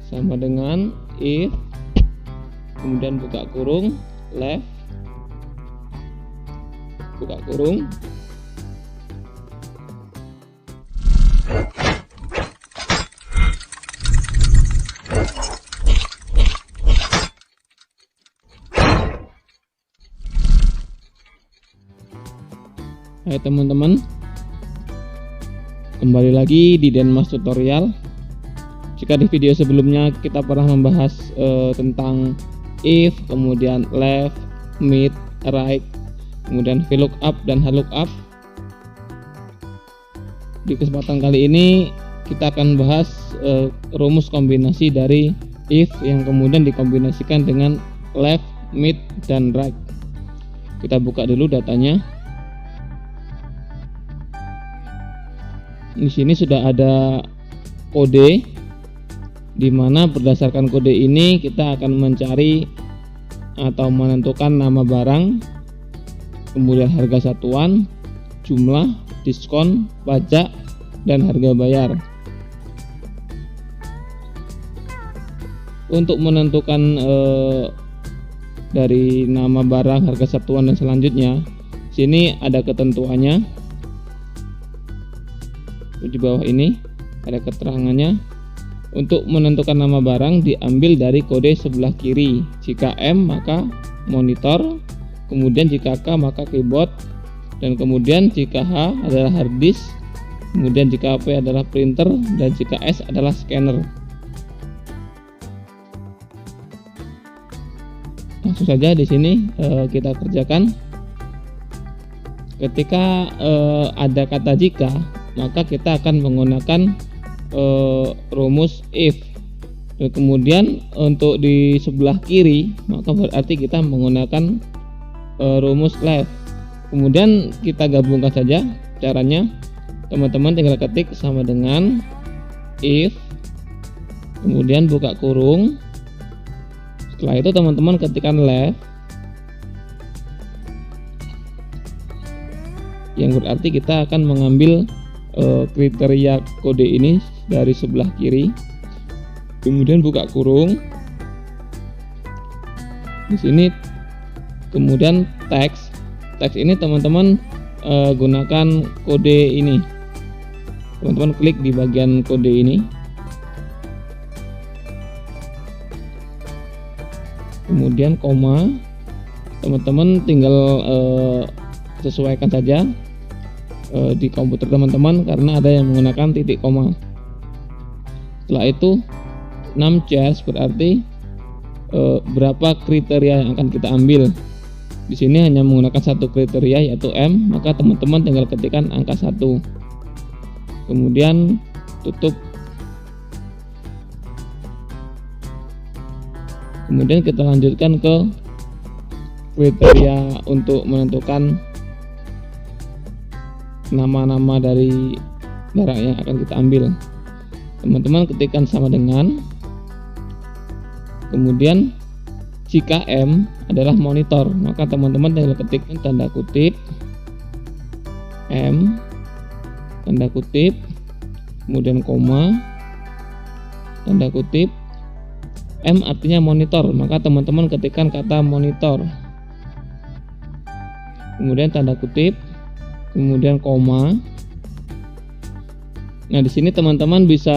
sama dengan if, kemudian buka kurung, left, buka kurung, hai teman-teman, kembali lagi di Denmas Tutorial. Jika di video sebelumnya kita pernah membahas tentang if, kemudian left, mid, right, kemudian VLOOKUP dan HLOOKUP, di kesempatan kali ini kita akan bahas rumus kombinasi dari if yang kemudian dikombinasikan dengan left, mid, dan right. Kita buka dulu datanya. Di sini sudah ada kode, di mana berdasarkan kode ini kita akan mencari atau menentukan nama barang, kemudian harga satuan, jumlah, diskon, pajak, dan harga bayar. Untuk menentukan dari nama barang, harga satuan, dan selanjutnya, sini ada ketentuannya. Di bawah ini ada keterangannya. Untuk menentukan nama barang diambil dari kode sebelah kiri. Jika M maka monitor, kemudian jika K maka keyboard, dan kemudian jika H adalah hard disk, kemudian jika P adalah printer, dan jika S adalah scanner. Langsung saja di sini kita kerjakan. Ketika ada kata jika, maka kita akan menggunakan rumus if. Dan kemudian untuk di sebelah kiri maka berarti kita menggunakan rumus left. Kemudian kita gabungkan saja caranya. Teman-teman tinggal ketik sama dengan if, kemudian buka kurung. Setelah itu teman-teman ketikkan left, yang berarti kita akan mengambil kriteria kode ini dari sebelah kiri, kemudian buka kurung. Di sini kemudian teks ini teman-teman gunakan kode ini. Teman-teman klik di bagian kode ini, kemudian koma. Teman-teman tinggal sesuaikan saja di komputer teman-teman karena ada yang menggunakan titik koma. Setelah itu 6 charge berarti berapa kriteria yang akan kita ambil. Di sini hanya menggunakan satu kriteria yaitu M, maka teman-teman tinggal ketikkan angka 1. Kemudian tutup. Kemudian kita lanjutkan ke kriteria untuk menentukan nama-nama dari barang yang akan kita ambil. Teman-teman ketikkan sama dengan, kemudian jika M adalah monitor, maka teman-teman tinggal ketikkan tanda kutip M, tanda kutip, kemudian koma, tanda kutip. M artinya monitor, maka teman-teman ketikkan kata monitor, kemudian tanda kutip, kemudian koma. Nah, di sini teman-teman bisa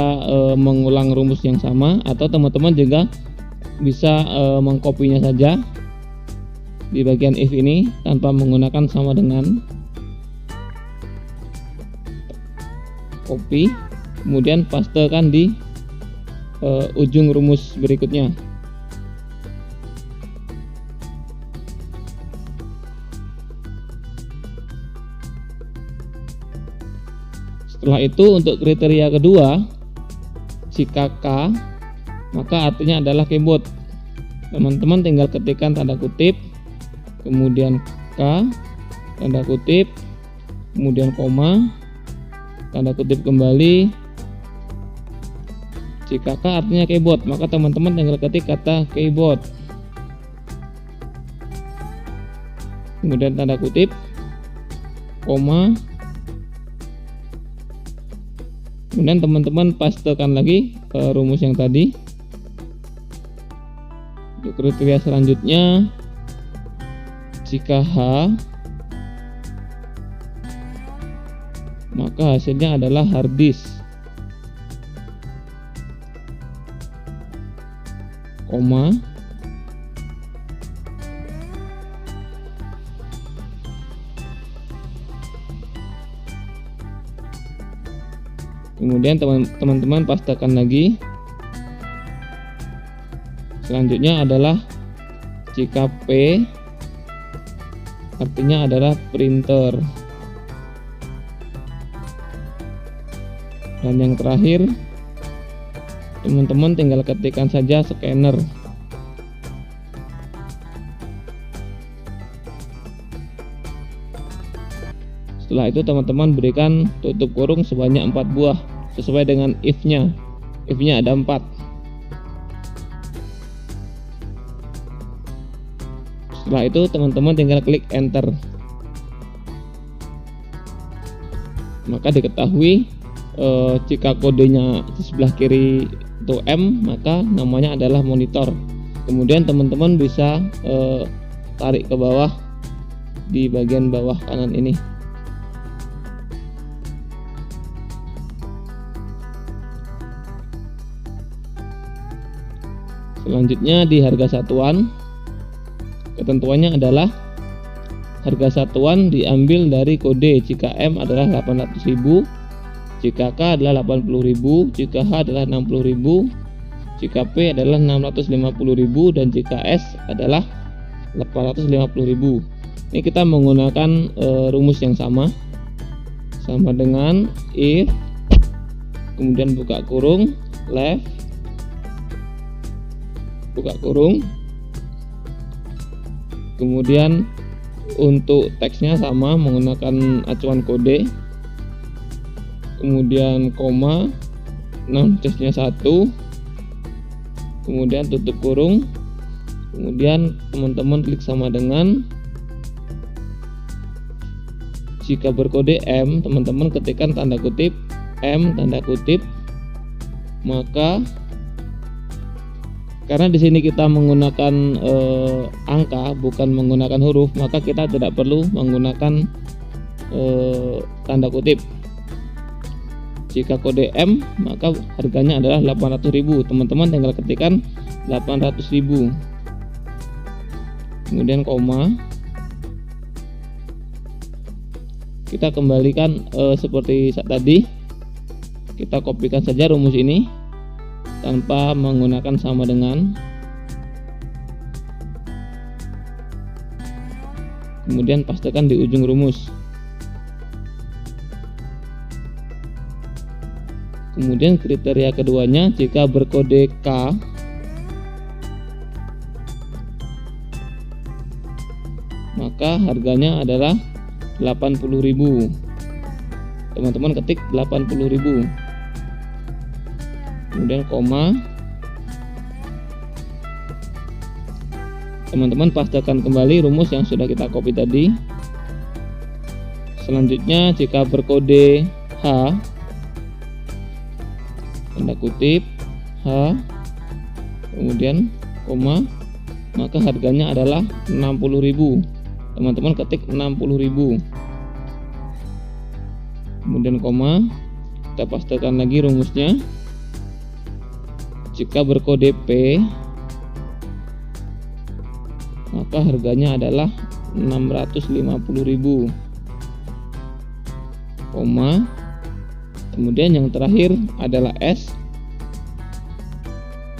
mengulang rumus yang sama, atau teman-teman juga bisa mengkopinya saja di bagian if ini tanpa menggunakan sama dengan, copy, kemudian pastekan di ujung rumus berikutnya. Setelah itu untuk kriteria kedua, jika K maka artinya adalah keyboard. Teman-teman tinggal ketikkan tanda kutip, kemudian K, tanda kutip, kemudian koma, tanda kutip kembali. Jika K artinya keyboard, maka teman-teman tinggal ketik kata keyboard, kemudian tanda kutip, koma, kemudian teman-teman pastekan lagi rumus yang tadi. Untuk kriteria selanjutnya, jika H, maka hasilnya adalah hard disk, koma, kemudian teman-teman pastikan lagi. Selanjutnya adalah jika P artinya adalah printer, dan yang terakhir teman-teman tinggal ketikkan saja scanner. Setelah itu teman-teman berikan tutup kurung sebanyak 4 buah sesuai dengan if-nya. If-nya ada 4. Setelah itu teman-teman tinggal klik enter. Maka diketahui jika kodenya di sebelah kiri itu M, maka namanya adalah monitor. Kemudian teman-teman bisa tarik ke bawah di bagian bawah kanan ini. Selanjutnya di harga satuan, ketentuannya adalah harga satuan diambil dari kode. Jika M adalah 800.000, jika K adalah 80.000, jika H adalah 60.000, jika P adalah 650.000, dan jika S adalah 850.000. Ini kita menggunakan rumus yang sama dengan if, kemudian buka kurung, left, buka kurung, kemudian untuk teksnya sama menggunakan acuan kode, kemudian koma, tesnya 1, kemudian tutup kurung, kemudian teman-teman klik sama dengan. Jika berkode M, teman-teman ketikkan tanda kutip M tanda kutip, maka karena di sini kita menggunakan angka bukan menggunakan huruf, maka kita tidak perlu menggunakan tanda kutip. Jika kode M, maka harganya adalah 800.000. Teman-teman tinggal ketikkan 800.000. Kemudian koma. Kita kembalikan seperti saat tadi. Kita kopikan saja rumus ini tanpa menggunakan sama dengan. Kemudian pastikan di ujung rumus. Kemudian kriteria keduanya, jika berkode K, maka harganya adalah 80.000. Teman-teman ketik 80.000. Kemudian koma. Teman-teman pastikan kembali rumus yang sudah kita copy tadi. Selanjutnya jika berkode H, tanda kutip H, kemudian koma, maka harganya adalah 60.000. Teman-teman ketik 60.000. Kemudian koma. Kita pastikan lagi rumusnya. Jika berkode P, maka harganya adalah 650.000, koma. Kemudian yang terakhir adalah S,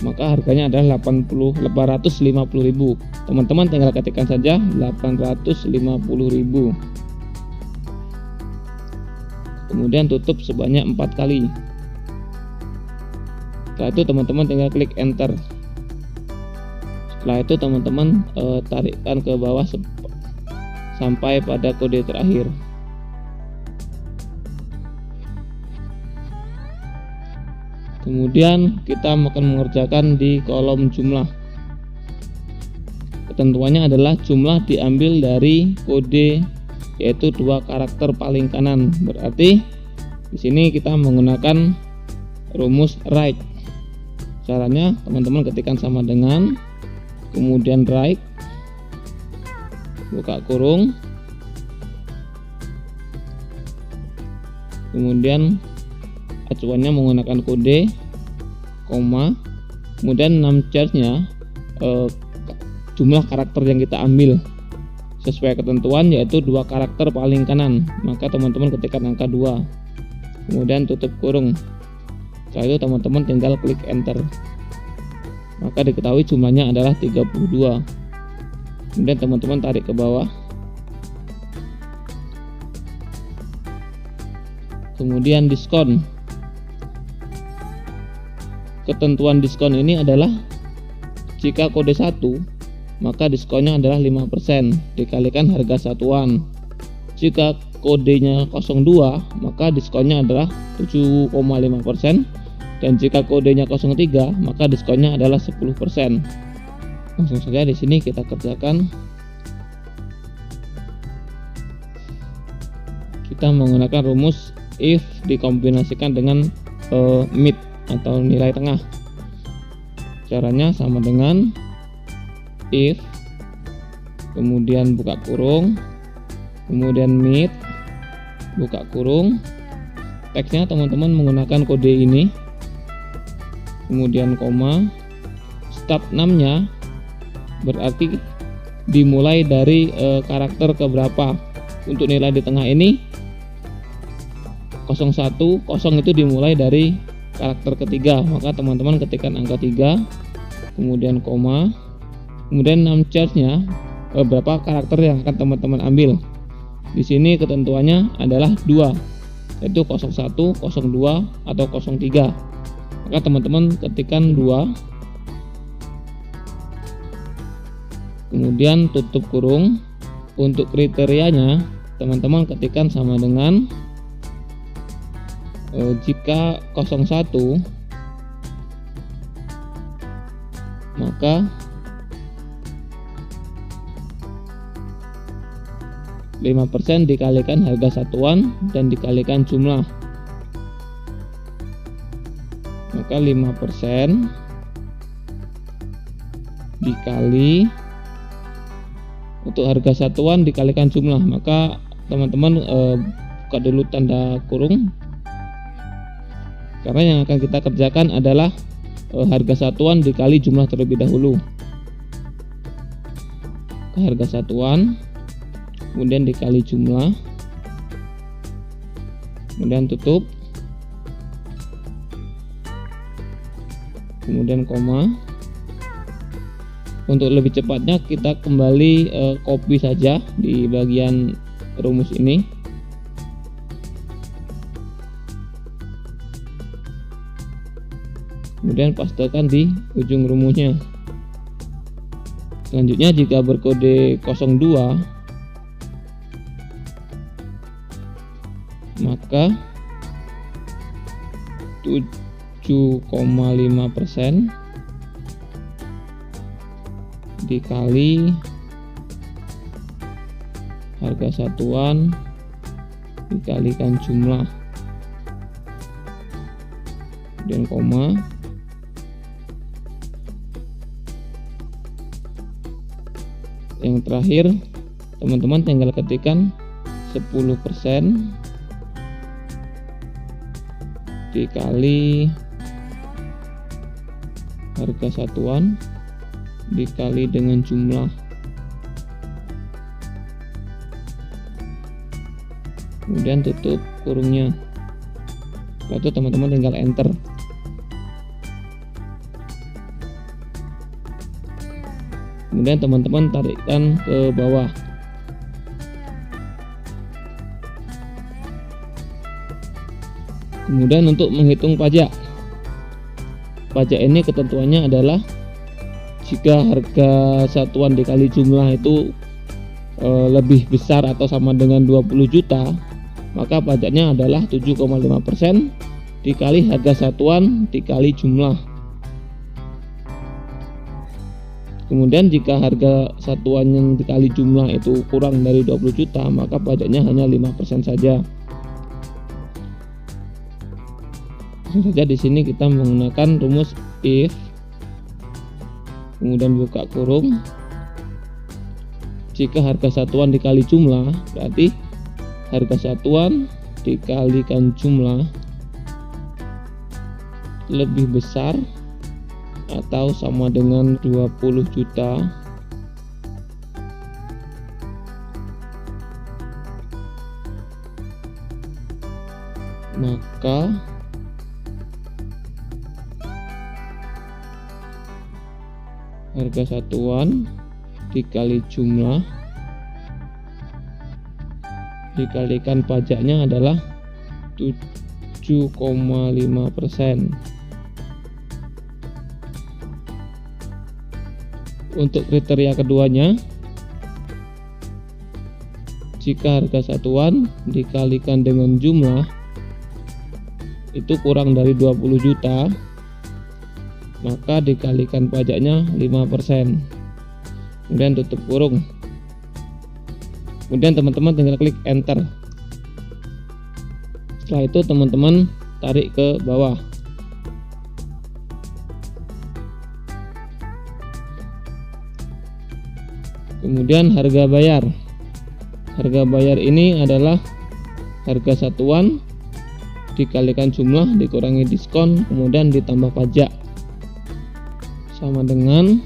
maka harganya adalah 850.000. Teman-teman tinggal ketikkan saja 850.000. Kemudian tutup sebanyak 4 kali. Setelah itu teman-teman tinggal klik enter. Setelah itu teman-teman tarikkan ke bawah sampai pada kode terakhir. Kemudian kita akan mengerjakan di kolom jumlah. Ketentuannya adalah jumlah diambil dari kode, yaitu 2 karakter paling kanan. Berarti di sini kita menggunakan rumus right. Caranya teman-teman ketikkan sama dengan, kemudian right, buka kurung, kemudian acuannya menggunakan kode, koma, kemudian num charge-nya jumlah karakter yang kita ambil sesuai ketentuan, yaitu 2 karakter paling kanan, maka teman-teman ketikkan angka 2, kemudian tutup kurung. Setelah itu teman-teman tinggal klik enter, maka diketahui jumlahnya adalah 32. Kemudian teman-teman tarik ke bawah, kemudian diskon. Ketentuan diskon ini adalah jika kode 1, maka diskonnya adalah 5% dikalikan harga satuan. Jika kodenya 02, maka diskonnya adalah 7,5%, dan jika kodenya 03, maka diskonnya adalah 10%. Langsung saja di sini kita kerjakan. Kita menggunakan rumus if dikombinasikan dengan mid atau nilai tengah. Caranya sama dengan if, kemudian buka kurung, kemudian mid, buka kurung. Teksnya teman-teman menggunakan kode ini, kemudian koma, start 6-nya berarti dimulai dari karakter keberapa. Untuk nilai di tengah ini 01, 0 itu dimulai dari karakter ketiga, maka teman-teman ketikkan angka 3, kemudian koma, kemudian num charge-nya berapa karakter yang akan teman-teman ambil. Di sini ketentuannya adalah 2, yaitu 01, 02, atau 03. Maka teman-teman ketikkan 2, kemudian tutup kurung. Untuk kriterianya teman-teman ketikkan sama dengan jika 01, maka 5% dikalikan harga satuan dan dikalikan jumlah, maka 5% dikali untuk harga satuan dikalikan jumlah, maka teman-teman buka dulu tanda kurung, karena yang akan kita kerjakan adalah harga satuan dikali jumlah terlebih dahulu. Harga satuan, kemudian dikali jumlah, kemudian tutup, kemudian koma. Untuk lebih cepatnya kita kembali copy saja di bagian rumus ini. Kemudian pastekan di ujung rumusnya. Selanjutnya jika berkode 02, maka 7,5% dikali harga satuan dikalikan jumlah, dan koma. Yang terakhir teman-teman tinggal ketikkan 10% dikali harga satuan dikali dengan jumlah, kemudian tutup kurungnya. Setelah itu teman-teman tinggal enter. Kemudian teman-teman tarikkan ke bawah. Kemudian untuk menghitung pajak ini ketentuannya adalah jika harga satuan dikali jumlah itu lebih besar atau sama dengan 20 juta, maka pajaknya adalah 7,5% dikali harga satuan dikali jumlah. Kemudian jika harga satuan yang dikali jumlah itu kurang dari 20 juta, maka pajaknya hanya 5% saja. Langsung saja di sini kita menggunakan rumus if kemudian buka kurung. Jika harga satuan dikali jumlah, berarti harga satuan dikalikan jumlah lebih besar atau sama dengan 20 juta, maka harga satuan dikali jumlah dikalikan pajaknya adalah 7,5%. Untuk kriteria keduanya, jika harga satuan dikalikan dengan jumlah itu kurang dari 20 juta, maka dikalikan pajaknya 5%. Kemudian tutup kurung. Kemudian teman-teman tinggal klik enter. Setelah itu teman-teman tarik ke bawah. Kemudian harga bayar. Harga bayar ini adalah harga satuan dikalikan jumlah dikurangi diskon kemudian ditambah pajak, sama dengan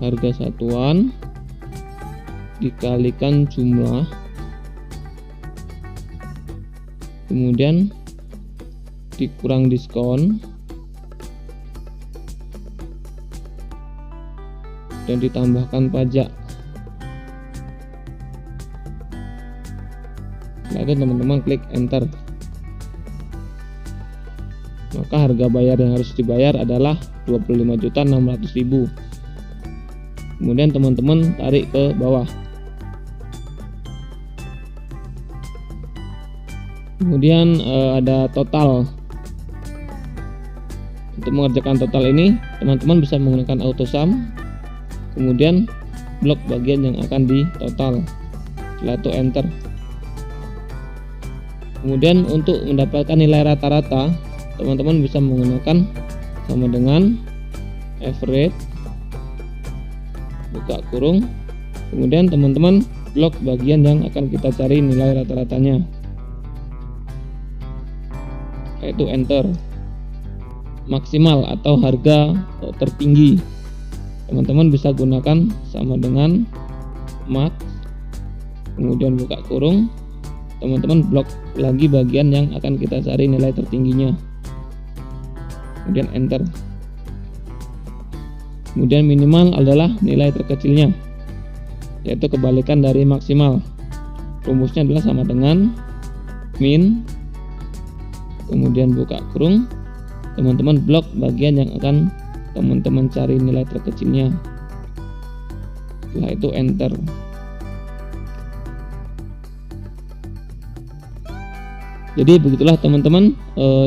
harga satuan dikalikan jumlah kemudian dikurang diskon dan ditambahkan pajak. Lalu teman-teman klik enter, maka harga bayar yang harus dibayar adalah 25.600.000. Kemudian teman-teman tarik ke bawah. Kemudian ada total. Untuk mengerjakan total ini teman-teman bisa menggunakan AutoSum, kemudian blok bagian yang akan ditotal. Setelah itu enter. Kemudian untuk mendapatkan nilai rata-rata, teman-teman bisa menggunakan sama dengan average, buka kurung, kemudian teman-teman blok bagian yang akan kita cari nilai rata-ratanya, yaitu enter. Maksimal atau harga tertinggi, teman-teman bisa gunakan sama dengan max, kemudian buka kurung, teman-teman blok lagi bagian yang akan kita cari nilai tertingginya, kemudian enter. Kemudian minimal adalah nilai terkecilnya, yaitu kebalikan dari maksimal. Rumusnya adalah sama dengan min, kemudian buka kurung, teman-teman blok bagian yang akan teman-teman cari nilai terkecilnya. Setelah itu enter. Jadi begitulah teman-teman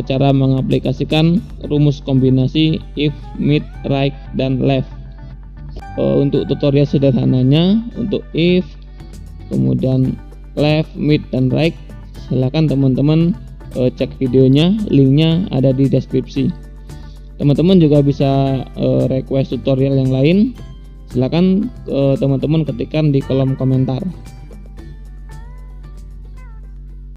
cara mengaplikasikan rumus kombinasi if, mid, right, dan left. Untuk tutorial sederhananya untuk if, kemudian left, mid, dan right, silahkan teman-teman cek videonya, linknya ada di deskripsi. Teman-teman juga bisa request tutorial yang lain, silahkan teman-teman ketikkan di kolom komentar.